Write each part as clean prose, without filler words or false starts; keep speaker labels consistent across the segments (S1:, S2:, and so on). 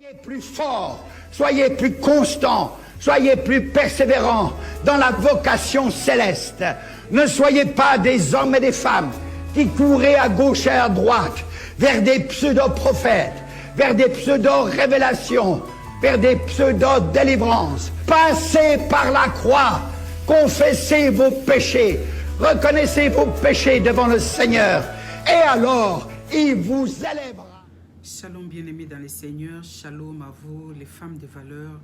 S1: Soyez plus forts, soyez plus constants, soyez plus persévérants dans la vocation céleste. Ne soyez pas des hommes et des femmes qui couraient à gauche et à droite vers des pseudo-prophètes, vers des pseudo-révélations, vers des pseudo-délivrances. Passez par la croix, confessez vos péchés, reconnaissez vos péchés devant le Seigneur, et alors il vous élèvera.
S2: Shalom bien-aimés dans le Seigneur, shalom à vous, les femmes de valeur.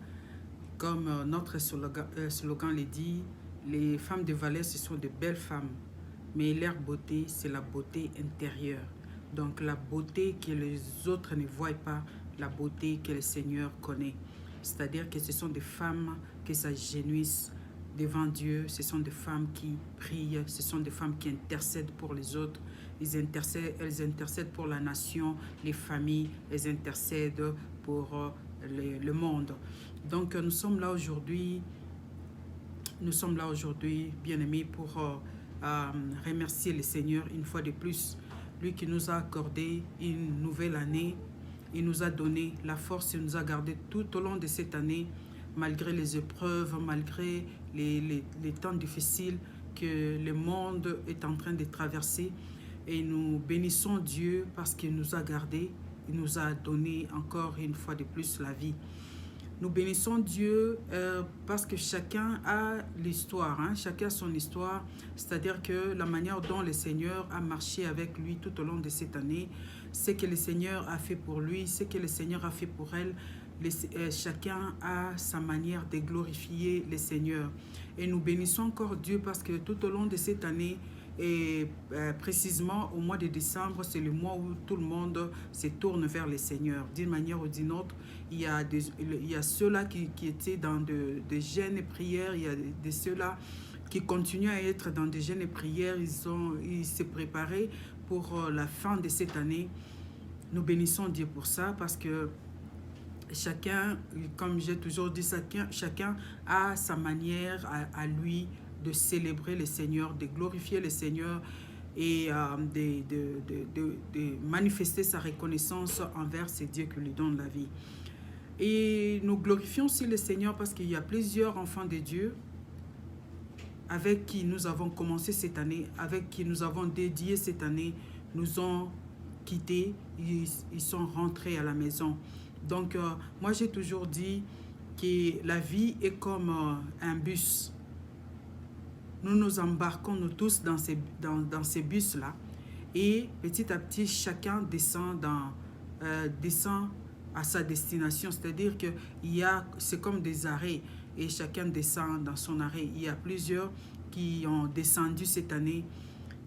S2: Comme notre slogan le dit, les femmes de valeur, ce sont de belles femmes, mais leur beauté, c'est la beauté intérieure. Donc la beauté que les autres ne voient pas, la beauté que le Seigneur connaît. C'est-à-dire que ce sont des femmes qui s'agenouillent devant Dieu, ce sont des femmes qui prient, ce sont des femmes qui intercèdent pour les autres. Elles intercèdent pour la nation, les familles, elles intercèdent pour le monde. Donc nous sommes là aujourd'hui, bien-aimés, pour remercier le Seigneur une fois de plus. Lui qui nous a accordé une nouvelle année, il nous a donné la force, il nous a gardé tout au long de cette année, malgré les épreuves, malgré les temps difficiles que le monde est en train de traverser. Et nous bénissons Dieu parce qu'il nous a gardés, il nous a donné encore une fois de plus la vie. Nous bénissons Dieu parce que chacun a l'histoire, chacun a son histoire, c'est-à-dire que la manière dont le Seigneur a marché avec lui tout au long de cette année, ce que le Seigneur a fait pour lui, ce que le Seigneur a fait pour elle, chacun a sa manière de glorifier le Seigneur. Et nous bénissons encore Dieu parce que tout au long de cette année, et précisément au mois de décembre, c'est le mois où tout le monde se tourne vers le Seigneur. D'une manière ou d'une autre, il y a ceux-là qui étaient dans des jeûnes et prières, il y a ceux-là qui continuent à être dans des jeûnes et prières, ils se préparaient pour la fin de cette année. Nous bénissons Dieu pour ça parce que chacun, comme j'ai toujours dit, chacun a sa manière à lui de célébrer le Seigneur, de glorifier le Seigneur et de manifester sa reconnaissance envers ce Dieu qui lui donne la vie. Et nous glorifions aussi le Seigneur parce qu'il y a plusieurs enfants de Dieu avec qui nous avons commencé cette année, avec qui nous avons dédié cette année, nous ont quittés, ils sont rentrés à la maison. Donc, moi j'ai toujours dit que la vie est comme un bus. Nous nous embarquons nous tous dans ces bus-là et petit à petit, chacun descend à sa destination. C'est-à-dire que c'est comme des arrêts et chacun descend dans son arrêt. Il y a plusieurs qui ont descendu cette année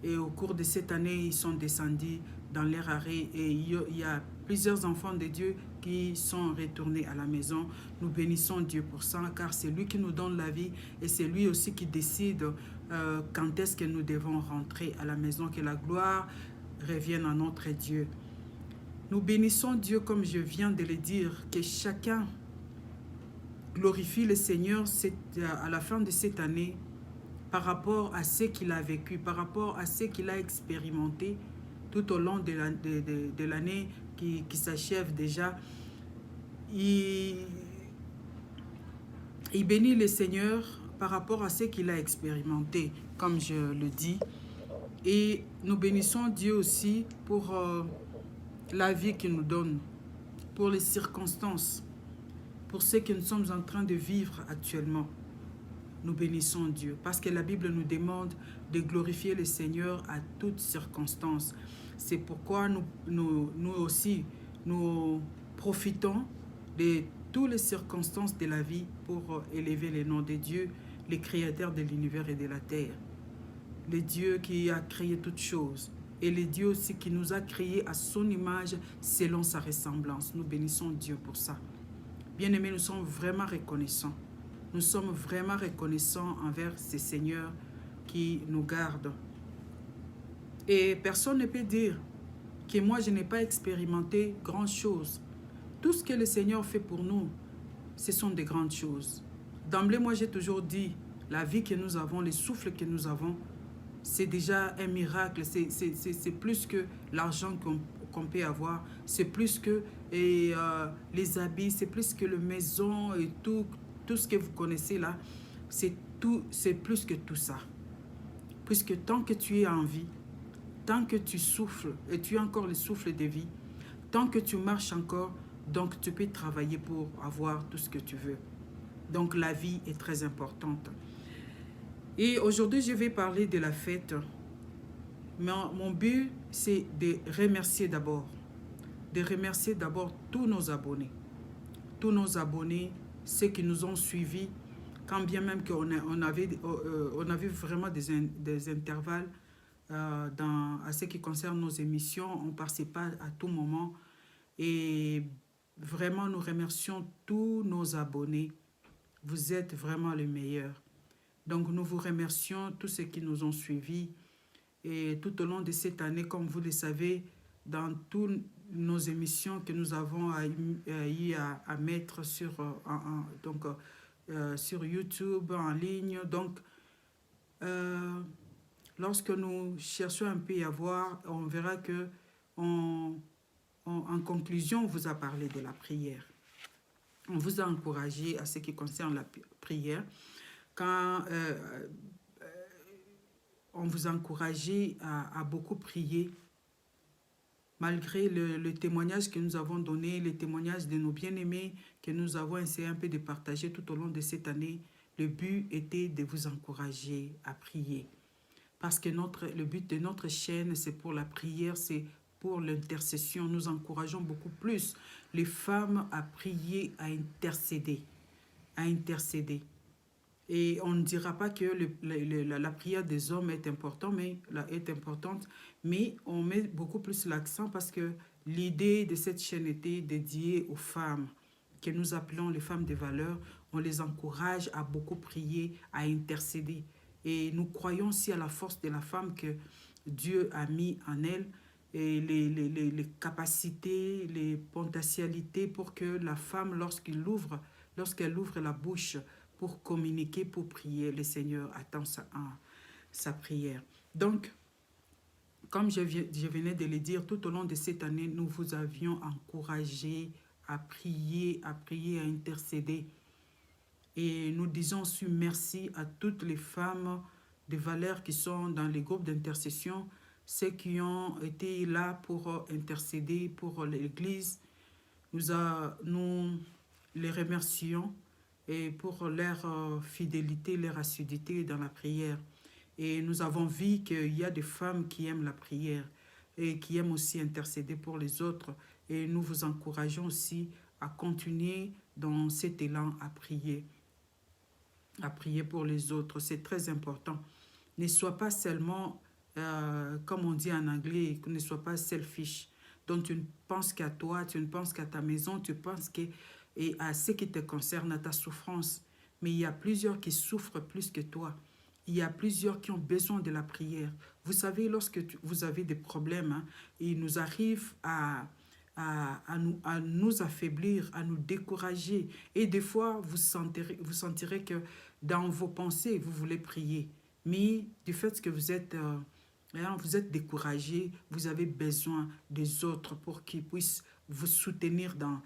S2: et au cours de cette année, ils sont descendus dans leur arrêt et il y a plusieurs enfants de Dieu qui sont retournés à la maison. Nous bénissons Dieu pour ça, car c'est lui qui nous donne la vie et c'est lui aussi qui décide quand est-ce que nous devons rentrer à la maison, que la gloire revienne à notre Dieu. Nous bénissons Dieu, comme je viens de le dire, que chacun glorifie le Seigneur à la fin de cette année par rapport à ce qu'il a vécu, par rapport à ce qu'il a expérimenté tout au long de l'année qui s'achève déjà. Il bénit le Seigneur par rapport à ce qu'il a expérimenté, comme je le dis. Et nous bénissons Dieu aussi pour la vie qu'il nous donne, pour les circonstances, pour ce que nous sommes en train de vivre actuellement. Nous bénissons Dieu parce que la Bible nous demande de glorifier le Seigneur à toutes circonstances. C'est pourquoi nous aussi, nous profitons de toutes les circonstances de la vie pour élever le nom de Dieu, le créateur de l'univers et de la terre. Le Dieu qui a créé toutes choses et le Dieu aussi qui nous a créés à son image selon sa ressemblance. Nous bénissons Dieu pour ça. Bien-aimés, nous sommes vraiment reconnaissants. Nous sommes vraiment reconnaissants envers ce Seigneur qui nous garde. Et personne ne peut dire que moi, je n'ai pas expérimenté grand-chose. Tout ce que le Seigneur fait pour nous, ce sont des grandes choses. D'emblée, moi, j'ai toujours dit, la vie que nous avons, les souffles que nous avons, c'est déjà un miracle. C'est plus que l'argent qu'on peut avoir. C'est plus que et les habits, c'est plus que la maison et tout ce que vous connaissez là, c'est plus que tout ça. Puisque tant que tu es en vie, tant que tu souffles et tu as encore le souffle de vie, tant que tu marches encore, donc tu peux travailler pour avoir tout ce que tu veux. Donc la vie est très importante. Et aujourd'hui, je vais parler de la fête. Mais mon but, c'est de remercier d'abord. De remercier d'abord tous nos abonnés. Tous nos abonnés, ceux qui nous ont suivis, quand bien même qu'on avait vraiment des intervalles à ce qui concerne nos émissions, on ne passait pas à tout moment. Et vraiment, nous remercions tous nos abonnés. Vous êtes vraiment les meilleurs. Donc, nous vous remercions tous ceux qui nous ont suivis. Et tout au long de cette année, comme vous le savez, dans toutes nos émissions que nous avons eu à mettre sur YouTube, en ligne. Donc, lorsque nous cherchons un peu à voir, on verra que en conclusion, on vous a parlé de la prière. On vous a encouragé à ce qui concerne la prière. Quand on vous a encouragé à beaucoup prier, malgré le témoignage que nous avons donné, le témoignage de nos bien-aimés que nous avons essayé un peu de partager tout au long de cette année, le but était de vous encourager à prier. Parce que le but de notre chaîne, c'est pour la prière, c'est pour l'intercession. Nous encourageons beaucoup plus les femmes à prier, à intercéder. Et on ne dira pas que la prière des hommes est importante, mais on met beaucoup plus l'accent parce que l'idée de cette chaîne était dédiée aux femmes, que nous appelons les femmes de valeur. On les encourage à beaucoup prier, à intercéder. Et nous croyons aussi à la force de la femme que Dieu a mis en elle, et les capacités, les potentialités pour que la femme, lorsqu'elle ouvre la bouche, pour communiquer, pour prier, le Seigneur attend sa prière. Donc, comme je venais de le dire, tout au long de cette année, nous vous avions encouragé à prier, à intercéder. Et nous disons aussi merci à toutes les femmes de valeur qui sont dans les groupes d'intercession, ceux qui ont été là pour intercéder pour l'Église. Nous les remercions et pour leur fidélité, leur assiduité dans la prière. Et nous avons vu qu'il y a des femmes qui aiment la prière et qui aiment aussi intercéder pour les autres. Et nous vous encourageons aussi à continuer dans cet élan à prier pour les autres. C'est très important. Ne sois pas seulement, comme on dit en anglais, ne sois pas selfish. Donc tu ne penses qu'à toi, tu ne penses qu'à ta maison, tu penses et à ce qui te concerne, à ta souffrance. Mais il y a plusieurs qui souffrent plus que toi. Il y a plusieurs qui ont besoin de la prière. Vous savez, lorsque vous avez des problèmes, il nous arrive à nous affaiblir, à nous décourager. Et des fois, vous sentirez que dans vos pensées, vous voulez prier. Mais du fait que vous êtes découragé, vous avez besoin des autres pour qu'ils puissent vous soutenir dans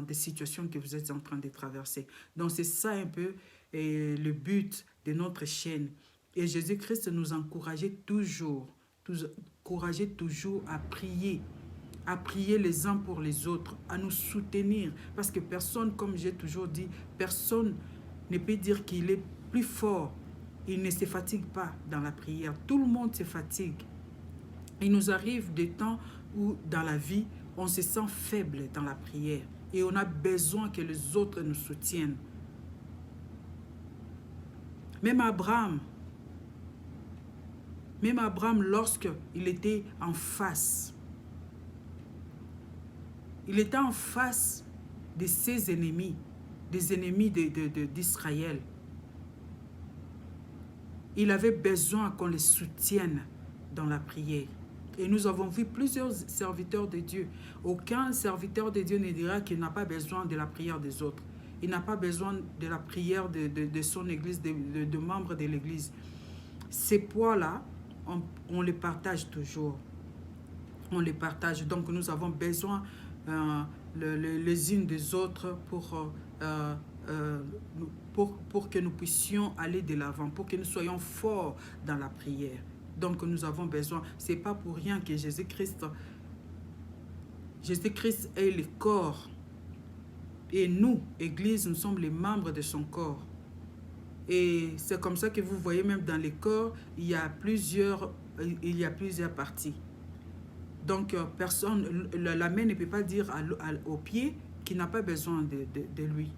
S2: des situations que vous êtes en train de traverser. Donc c'est ça un peu le but de notre chaîne. Et Jésus-Christ nous encourageait toujours à prier les uns pour les autres, à nous soutenir. Parce que personne, comme j'ai toujours dit, personne ne peut dire qu'il est plus fort. Il ne se fatigue pas dans la prière. Tout le monde se fatigue. Il nous arrive des temps où dans la vie, on se sent faible dans la prière et on a besoin que les autres nous soutiennent. Même Abraham, lorsqu'il était en face, de ses ennemis, des ennemis d'Israël. Il avait besoin qu'on les soutienne dans la prière. Et nous avons vu plusieurs serviteurs de Dieu. Aucun serviteur de Dieu ne dira qu'il n'a pas besoin de la prière des autres. Il n'a pas besoin de la prière de son église, de membres de l'église. Ces poids-là, on les partage toujours. On les partage. Donc nous avons besoin les unes des autres pour que nous puissions aller de l'avant, pour que nous soyons forts dans la prière. Donc nous avons besoin, ce n'est pas pour rien que Jésus-Christ est le corps. Et nous, Église, nous sommes les membres de son corps. Et c'est comme ça que vous voyez même dans les corps, il y a plusieurs parties. Donc personne, la main ne peut pas dire au pied qu'il n'a pas besoin de lui.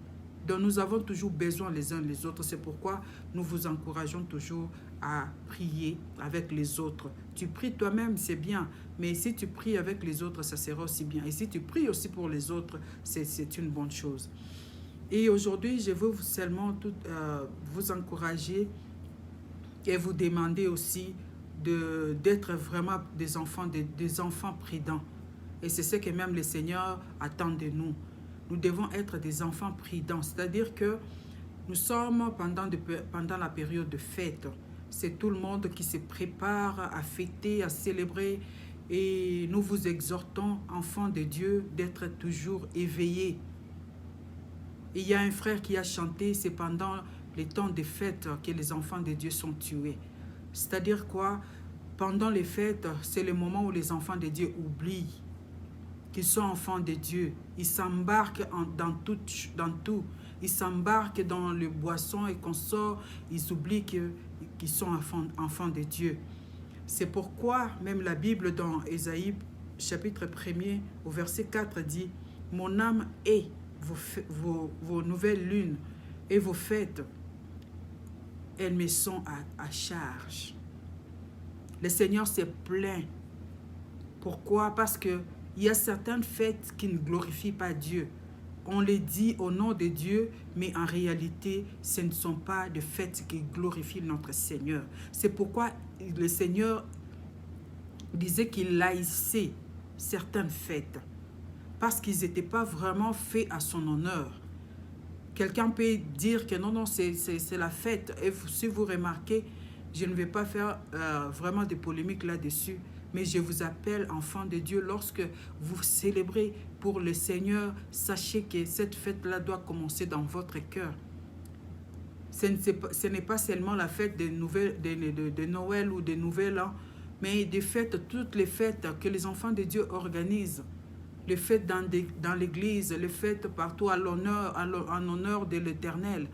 S2: Donc nous avons toujours besoin les uns les autres. C'est pourquoi nous vous encourageons toujours à prier avec les autres. Tu pries toi-même, c'est bien. Mais si tu pries avec les autres, ça sera aussi bien. Et si tu pries aussi pour les autres, c'est une bonne chose. Et aujourd'hui, je veux seulement vous encourager et vous demander aussi d'être vraiment des enfants prudents. Et c'est ce que même le Seigneur attend de nous. Nous devons être des enfants prudents. C'est-à-dire que nous sommes pendant la période de fête. C'est tout le monde qui se prépare à fêter, à célébrer. Et nous vous exhortons, enfants de Dieu, d'être toujours éveillés. Et il y a un frère qui a chanté, c'est pendant les temps de fête que les enfants de Dieu sont tués. C'est-à-dire quoi? Pendant les fêtes, c'est le moment où les enfants de Dieu oublient qu'ils sont enfants de Dieu. Ils s'embarquent dans tout. Ils s'embarquent dans le boisson et consorts. Ils oublient qu'ils sont enfants de Dieu. C'est pourquoi même la Bible dans Ésaïe chapitre 1er au verset 4 dit « Mon âme est vos nouvelles lunes et vos fêtes, elles me sont à charge. » Le Seigneur s'est plaint. Pourquoi? Parce qu'il y a certaines fêtes qui ne glorifient pas Dieu. On les dit au nom de Dieu, mais en réalité, ce ne sont pas des fêtes qui glorifient notre Seigneur. C'est pourquoi le Seigneur disait qu'il haïssait certaines fêtes, parce qu'ils n'étaient pas vraiment faits à son honneur. Quelqu'un peut dire que non, c'est la fête. Et si vous remarquez, je ne vais pas faire vraiment de polémique là-dessus, mais je vous appelle, enfants de Dieu, lorsque vous célébrez pour le Seigneur, sachez que cette fête-là doit commencer dans votre cœur. Ce n'est pas seulement la fête de Noël ou de Nouvel An, mais des fêtes, toutes les fêtes que les enfants de Dieu organisent. Les fêtes dans l'église, les fêtes partout en honneur de l'Éternel.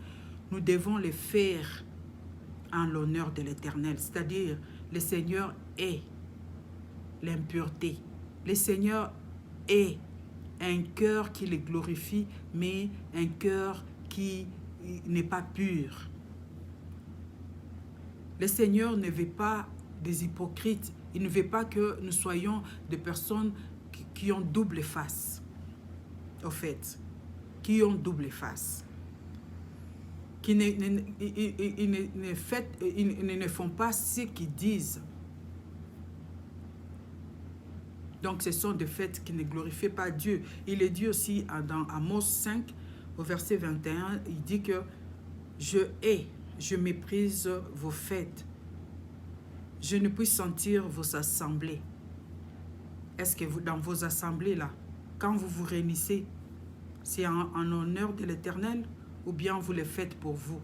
S2: Nous devons les faire en l'honneur de l'Éternel. C'est-à-dire, le Seigneur est l'impureté. Le Seigneur est un cœur qui le glorifie, mais un cœur qui n'est pas pur. Le Seigneur ne veut pas des hypocrites. Il ne veut pas que nous soyons des personnes qui ont double face. Au fait, qui ont double face. Qui ne font pas ce qu'ils disent. Donc ce sont des fêtes qui ne glorifient pas Dieu. Il est dit aussi dans Amos 5, au verset 21, il dit que je méprise vos fêtes. Je ne puis sentir vos assemblées. Est-ce que dans vos assemblées là, quand vous vous réunissez, c'est en honneur de l'Éternel ou bien vous les faites pour vous?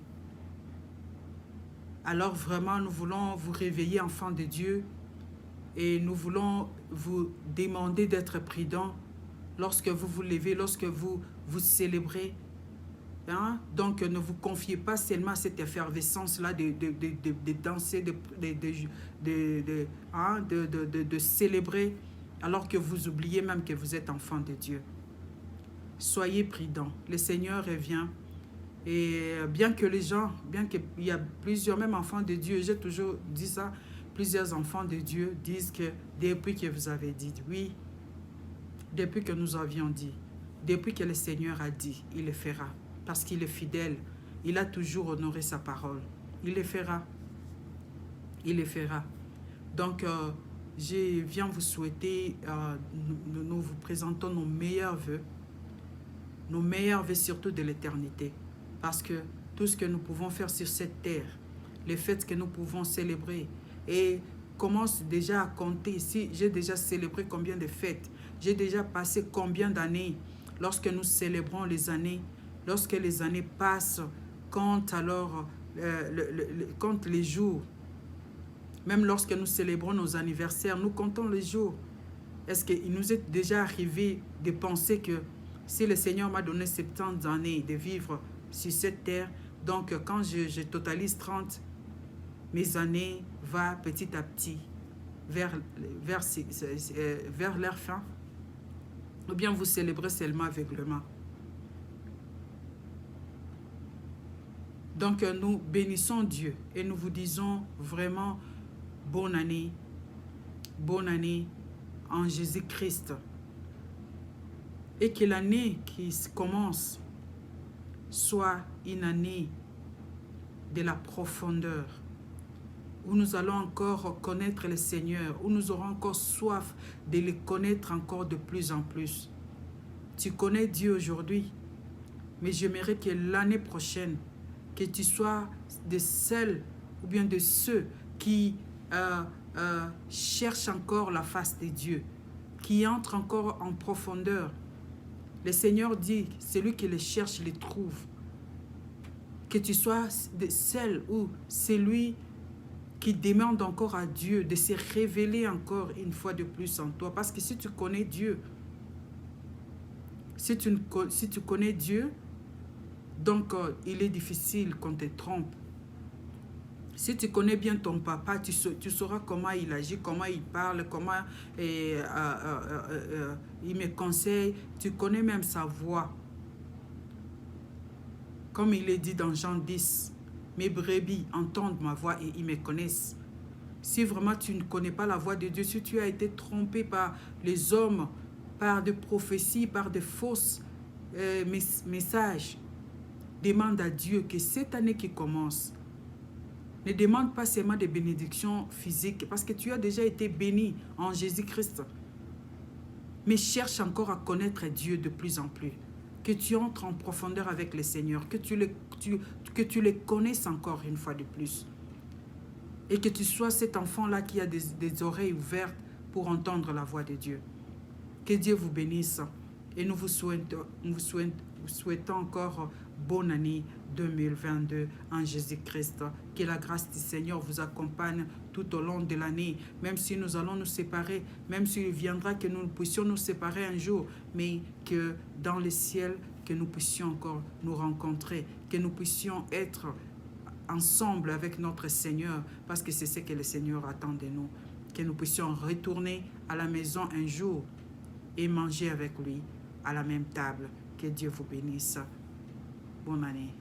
S2: Alors vraiment, nous voulons vous réveiller, enfants de Dieu, et nous voulons vous demander d'être prudents lorsque vous vous levez, lorsque vous célébrez. Hein? Donc, ne vous confiez pas seulement à cette effervescence-là de danser, de célébrer, alors que vous oubliez même que vous êtes enfants de Dieu. Soyez prudents. Le Seigneur revient. Et bien qu'il y a plusieurs, même enfants de Dieu, j'ai toujours dit ça, plusieurs enfants de Dieu disent que depuis que vous avez dit oui, depuis que nous avions dit, depuis que le Seigneur a dit, il le fera. Parce qu'il est fidèle, il a toujours honoré sa parole. Il le fera. Il le fera. Donc, je viens vous souhaiter, nous vous présentons nos meilleurs vœux surtout de l'éternité. Parce que tout ce que nous pouvons faire sur cette terre, les fêtes que nous pouvons célébrer, et commence déjà à compter. Si j'ai déjà célébré combien de fêtes, j'ai déjà passé combien d'années lorsque nous célébrons les années, lorsque les années passent, quand alors, quand les jours, même lorsque nous célébrons nos anniversaires, nous comptons les jours. Est-ce qu'il nous est déjà arrivé de penser que si le Seigneur m'a donné 70 années de vivre sur cette terre, donc quand je totalise 30, mes années vont petit à petit vers leur fin? Ou bien vous célébrez seulement aveuglément? Donc nous bénissons Dieu et nous vous disons vraiment bonne année en Jésus-Christ. Et que l'année qui commence soit une année de la profondeur, où nous allons encore connaître le Seigneur, où nous aurons encore soif de le connaître encore de plus en plus. Tu connais Dieu aujourd'hui, mais j'aimerais que l'année prochaine, que tu sois de celles ou bien de ceux qui cherchent encore la face de Dieu, qui entrent encore en profondeur. Le Seigneur dit, celui qui les cherche, les trouve. Que tu sois de celles ou celui qui demande encore à Dieu de se révéler encore une fois de plus en toi. Parce que si tu connais Dieu, si tu connais Dieu, donc il est difficile qu'on te trompe. Si tu connais bien ton papa, tu sauras comment il agit, comment il parle, comment il me conseille. Tu connais même sa voix. Comme il est dit dans Jean 10, mes brebis entendent ma voix et ils me connaissent. Si vraiment tu ne connais pas la voix de Dieu, si tu as été trompé par les hommes, par des prophéties, par des fausses messages, demande à Dieu que cette année qui commence, ne demande pas seulement des bénédictions physiques, parce que tu as déjà été béni en Jésus-Christ. Mais cherche encore à connaître Dieu de plus en plus. Que tu entres en profondeur avec le Seigneur, que tu le connaisses encore une fois de plus. Et que tu sois cet enfant-là qui a des oreilles ouvertes pour entendre la voix de Dieu. Que Dieu vous bénisse. Et nous vous souhaitons encore bonne année 2022 en Jésus-Christ. Que la grâce du Seigneur vous accompagne tout au long de l'année. Même si nous allons nous séparer, même s'il viendra que nous puissions nous séparer un jour, mais que dans le ciel, que nous puissions encore nous rencontrer, que nous puissions être ensemble avec notre Seigneur, parce que c'est ce que le Seigneur attend de nous. Que nous puissions retourner à la maison un jour et manger avec lui à la même table. Que Dieu vous bénisse. Bonne année.